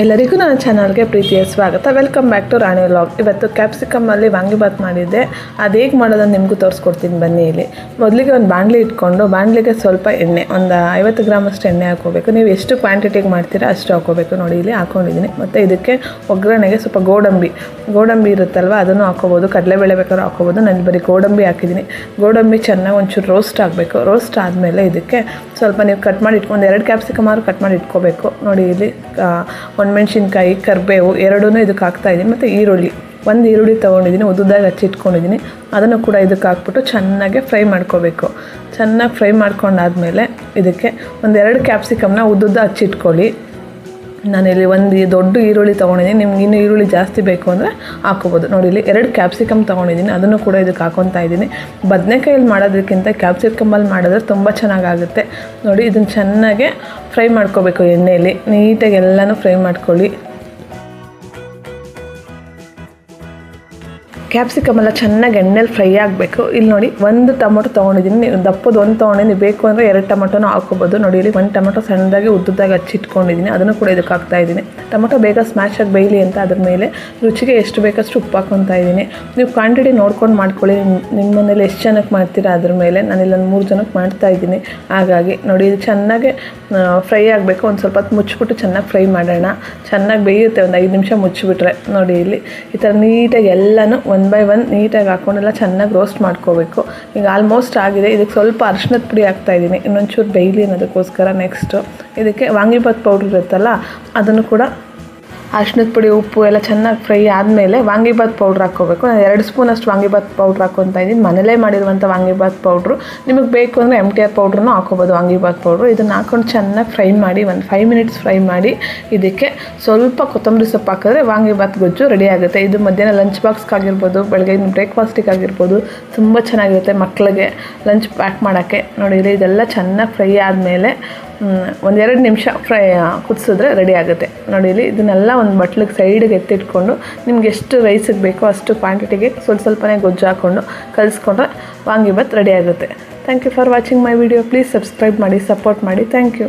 ಎಲ್ಲರಿಗೂ ನನ್ನ ಚಾನಲ್ಗೆ ಪ್ರೀತಿಯ ಸ್ವಾಗತ. Welcome back to Rani vlog. ಇವತ್ತು ಕ್ಯಾಪ್ಸಿಕಮ್ಮಲ್ಲಿ ವಾಂಗಿಬಾತ್ ಮಾಡಿದ್ದೆ. ಅದು ಹೇಗೆ ಮಾಡೋದನ್ನು ನಿಮಗೂ ತೋರಿಸ್ಕೊಡ್ತೀನಿ ಬನ್ನಿ. ಇಲ್ಲಿ ಮೊದಲಿಗೆ ಒಂದು ಬಾಣಲಿ ಇಟ್ಕೊಂಡು ಬಾಣಲಿಗೆ ಸ್ವಲ್ಪ ಎಣ್ಣೆ, ಒಂದು 50 ಗ್ರಾಮಷ್ಟು ಎಣ್ಣೆ ಹಾಕೋಬೇಕು. ನೀವು ಎಷ್ಟು ಕ್ವಾಂಟಿಟಿಗೆ ಮಾಡ್ತೀರಾ ಅಷ್ಟು ಹಾಕೋಬೇಕು. ನೋಡಿ ಇಲ್ಲಿ ಹಾಕ್ಕೊಂಡಿದ್ದೀನಿ. ಮತ್ತು ಇದಕ್ಕೆ ಒಗ್ಗರಣೆಗೆ ಸ್ವಲ್ಪ ಗೋಡಂಬಿ ಇರುತ್ತಲ್ವ, ಅದನ್ನು ಹಾಕೋಬೋದು. ಕಡಲೆಬೇಳೆ ಬೇಕಾದ್ರೂ ಹಾಕೋಬೋದು. ನಾನು ಬರೀ ಗೋಡಂಬಿ ಹಾಕಿದ್ದೀನಿ. ಗೋಡಂಬಿ ಚೆನ್ನಾಗಿ ಒಂಚೂರು ರೋಸ್ಟ್ ಆಗಬೇಕು. ರೋಸ್ಟ್ ಆದಮೇಲೆ ಇದಕ್ಕೆ ಸ್ವಲ್ಪ ನೀವು ಕಟ್ ಮಾಡಿ ಇಟ್ಕೊಂಡು 2 ಕ್ಯಾಪ್ಸಿಕಮ್ ಆದ್ರೂ ಕಟ್ ಮಾಡಿ ಇಟ್ಕೋಬೇಕು. ನೋಡಿ ಇಲ್ಲಿ ಒಣಮೆಣ್ಸಿನ್ಕಾಯಿ, ಕರಿಬೇವು ಎರಡೂ ಇದಕ್ಕೆ ಹಾಕ್ತಾಯಿದ್ದೀನಿ. ಮತ್ತು ಒಂದು ಈರುಳ್ಳಿ ತೊಗೊಂಡಿದ್ದೀನಿ, ಉದ್ದುದಾಗಿ ಹಚ್ಚಿಟ್ಕೊಂಡಿದ್ದೀನಿ. ಅದನ್ನು ಕೂಡ ಇದಕ್ಕೆ ಹಾಕ್ಬಿಟ್ಟು ಚೆನ್ನಾಗಿ ಫ್ರೈ ಮಾಡ್ಕೋಬೇಕು. ಚೆನ್ನಾಗಿ ಫ್ರೈ ಮಾಡ್ಕೊಂಡಾದಮೇಲೆ ಇದಕ್ಕೆ 2 ಕ್ಯಾಪ್ಸಿಕಮ್ನ ಉದ್ದುದ್ದ ಹಚ್ಚಿಟ್ಕೊಳ್ಳಿ. ನಾನಿಲ್ಲಿ ಒಂದು ದೊಡ್ಡ ಈರುಳ್ಳಿ ತೊಗೊಂಡಿದ್ದೀನಿ. ನಿಮ್ಗೆ ಇನ್ನೂ ಈರುಳ್ಳಿ ಜಾಸ್ತಿ ಬೇಕು ಅಂದರೆ ಹಾಕೋಬೋದು. ನೋಡಿ ಇಲ್ಲಿ 2 ಕ್ಯಾಪ್ಸಿಕಮ್ ತೊಗೊಂಡಿದ್ದೀನಿ, ಅದನ್ನು ಕೂಡ ಇದಕ್ಕೆ ಹಾಕೊತಾ ಇದ್ದೀನಿ. ಬದನೆಕಾಯಲ್ಲಿ ಮಾಡೋದಕ್ಕಿಂತ ಕ್ಯಾಪ್ಸಿಕಮಲ್ಲಿ ಮಾಡಿದ್ರೆ ತುಂಬ ಚೆನ್ನಾಗಾಗುತ್ತೆ. ನೋಡಿ ಇದನ್ನು ಚೆನ್ನಾಗೆ ಫ್ರೈ ಮಾಡ್ಕೋಬೇಕು ಎಣ್ಣೆಯಲ್ಲಿ. ನೀಟಾಗಿ ಎಲ್ಲನೂ ಫ್ರೈ ಮಾಡ್ಕೊಳ್ಳಿ. ಕ್ಯಾಪ್ಸಿಕಮ್ ಎಲ್ಲ ಚೆನ್ನಾಗಿ ಎಣ್ಣೆಲಿ ಫ್ರೈ ಆಗಬೇಕು. ಇಲ್ಲಿ ನೋಡಿ 1 ಟೊಮೊಟೊ ತೊಗೊಂಡಿದ್ದೀನಿ. ನೀವು ದಪ್ಪದ 1 ತೊಗೊಂಡಿದ್ದೀನಿ, ಬೇಕು ಅಂದರೆ 2 ಟೊಮೊಟೊನೂ ಹಾಕೋಬೋದು. ನೋಡಿ ಇಲ್ಲಿ 1 ಟೊಮೊಟೊ ಸಣ್ಣದಾಗಿ ಉದ್ದುದಾಗಿ ಹಚ್ಚಿಟ್ಕೊಂಡಿದ್ದೀನಿ, ಅದನ್ನು ಕೂಡ ಇದಕ್ಕೆ ಹಾಕ್ತಾಯಿದ್ದೀನಿ. ಟೊಮೊಟೊ ಬೇಗ ಸ್ಮ್ಯಾಶ್ ಆಗಿ ಬೇಯಲಿ ಅಂತ ಅದ್ರ ಮೇಲೆ ರುಚಿಗೆ ಎಷ್ಟು ಬೇಕಷ್ಟು ಉಪ್ಪು ಹಾಕ್ಕೊತಾ ಇದ್ದೀನಿ. ನೀವು ಕ್ವಾಂಟಿಟಿ ನೋಡ್ಕೊಂಡು ಮಾಡ್ಕೊಳ್ಳಿ. ನಿಮ್ಮ ಮನೇಲಿ ಎಷ್ಟು ಜನಕ್ಕೆ ಮಾಡ್ತೀರಾ ಅದ್ರ ಮೇಲೆ. ನಾನಿಲ್ಲಿ ಒಂದು 3 ಜನಕ್ಕೆ ಮಾಡ್ತಾಯಿದ್ದೀನಿ. ಹಾಗಾಗಿ ನೋಡಿ ಇದು ಚೆನ್ನಾಗಿ ಫ್ರೈ ಆಗಬೇಕು. ಒಂದು ಸ್ವಲ್ಪ ಹೊತ್ತು ಮುಚ್ಚಿಬಿಟ್ಟು ಚೆನ್ನಾಗಿ ಫ್ರೈ ಮಾಡೋಣ. ಚೆನ್ನಾಗಿ ಬೇಯುತ್ತೆ. ಒಂದು 5 ನಿಮಿಷ ಮುಚ್ಚಿಬಿಟ್ರೆ ನೋಡಿ ಇಲ್ಲಿ ಈ ಥರ ನೀಟಾಗಿ ಎಲ್ಲನೂ 1 by 1 ನೀಟಾಗಿ ಹಾಕ್ಕೊಂಡೆಲ್ಲ ಚೆನ್ನಾಗಿ ರೋಸ್ಟ್ ಮಾಡ್ಕೋಬೇಕು. ಈಗ ಆಲ್ಮೋಸ್ಟ್ ಆಗಿದೆ. ಇದಕ್ಕೆ ಸ್ವಲ್ಪ ಅರಿಶಿಣದ ಪುಡಿ ಹಾಕ್ತಾಯಿದ್ದೀನಿ, ಇನ್ನೊಂಚೂರು ಬೇಯಲಿ ಅನ್ನೋದಕ್ಕೋಸ್ಕರ. ನೆಕ್ಸ್ಟು ಇದಕ್ಕೆ ವಾಂಗಿಬಾತ್ ಪೌಡ್ರ್ ಇರುತ್ತಲ್ಲ, ಅದನ್ನು ಕೂಡ ಅರಿಶಿಣದ ಪುಡಿ, ಉಪ್ಪು ಎಲ್ಲ ಚೆನ್ನಾಗಿ ಫ್ರೈ ಆದಮೇಲೆ ವಾಂಗಿಬಾತ್ ಪೌಡ್ರ್ ಹಾಕ್ಕೋಬೇಕು. ನಾನು 2 ಸ್ಪೂನಷ್ಟು ವಾಂಗಿಬಾತ್ ಪೌಡ್ರ್ ಹಾಕ್ಕೊತಾ ಇದ್ದೀನಿ. ಮನೇಲೇ ಮಾಡಿರುವಂಥ ವಾಂಗಿಬಾತ್ ಪೌಡ್ರು. ನಿಮಗೆ ಬೇಕು ಅಂದರೆ MTR ಪೌಡ್ರನ್ನೂ ಹಾಕ್ಕೋಬೋದು. ವಾಂಗಿಬಾತ್ ಪೌಡ್ರು ಇದನ್ನು ಹಾಕ್ಕೊಂಡು ಚೆನ್ನಾಗಿ ಫ್ರೈ ಮಾಡಿ, ಒಂದು 5 ಮಿನಿಟ್ಸ್ ಫ್ರೈ ಮಾಡಿ ಇದಕ್ಕೆ ಸ್ವಲ್ಪ ಕೊತ್ತಂಬರಿ ಸೊಪ್ಪು ಹಾಕಿದ್ರೆ ವಾಂಗಿಬಾತ್ ಗೊಜ್ಜು ರೆಡಿ ಆಗುತ್ತೆ. ಇದು ಮಧ್ಯಾಹ್ನ ಲಂಚ್ ಬಾಕ್ಸ್ಗಾಗಿರ್ಬೋದು, ಬೆಳಗ್ಗೆ ಬ್ರೇಕ್ಫಾಸ್ಟಿಗಾಗಿರ್ಬೋದು ತುಂಬ ಚೆನ್ನಾಗಿರುತ್ತೆ. ಮಕ್ಕಳಿಗೆ ಲಂಚ್ ಪ್ಯಾಕ್ ಮಾಡೋಕ್ಕೆ. ನೋಡಿ ಇದೆಲ್ಲ ಚೆನ್ನಾಗಿ ಫ್ರೈ ಆದಮೇಲೆ 1-2 ನಿಮಿಷ ಕುದಿಸಿದ್ರೆ ರೆಡಿ ಆಗುತ್ತೆ. ನೋಡಿ ಇಲ್ಲಿ ಇದನ್ನೆಲ್ಲ ಒಂದು ಬಟ್ಲಿಗೆ ಸೈಡಿಗೆ ಎತ್ತಿಟ್ಕೊಂಡು ನಿಮ್ಗೆ ಎಷ್ಟು ರೈಸಿಗೆ ಬೇಕೋ ಅಷ್ಟು ಕ್ವಾಂಟಿಟಿಗೆ ಸ್ವಲ್ಪನೇ ಗೊಜ್ಜು ಹಾಕ್ಕೊಂಡು ಕಲಿಸ್ಕೊಂಡ್ರೆ ವಾಂಗಿಬಾತ್ ರೆಡಿ ಆಗುತ್ತೆ. Thank you for watching my video. Please subscribe ಮಾಡಿ, ಸಪೋರ್ಟ್ ಮಾಡಿ. Thank you.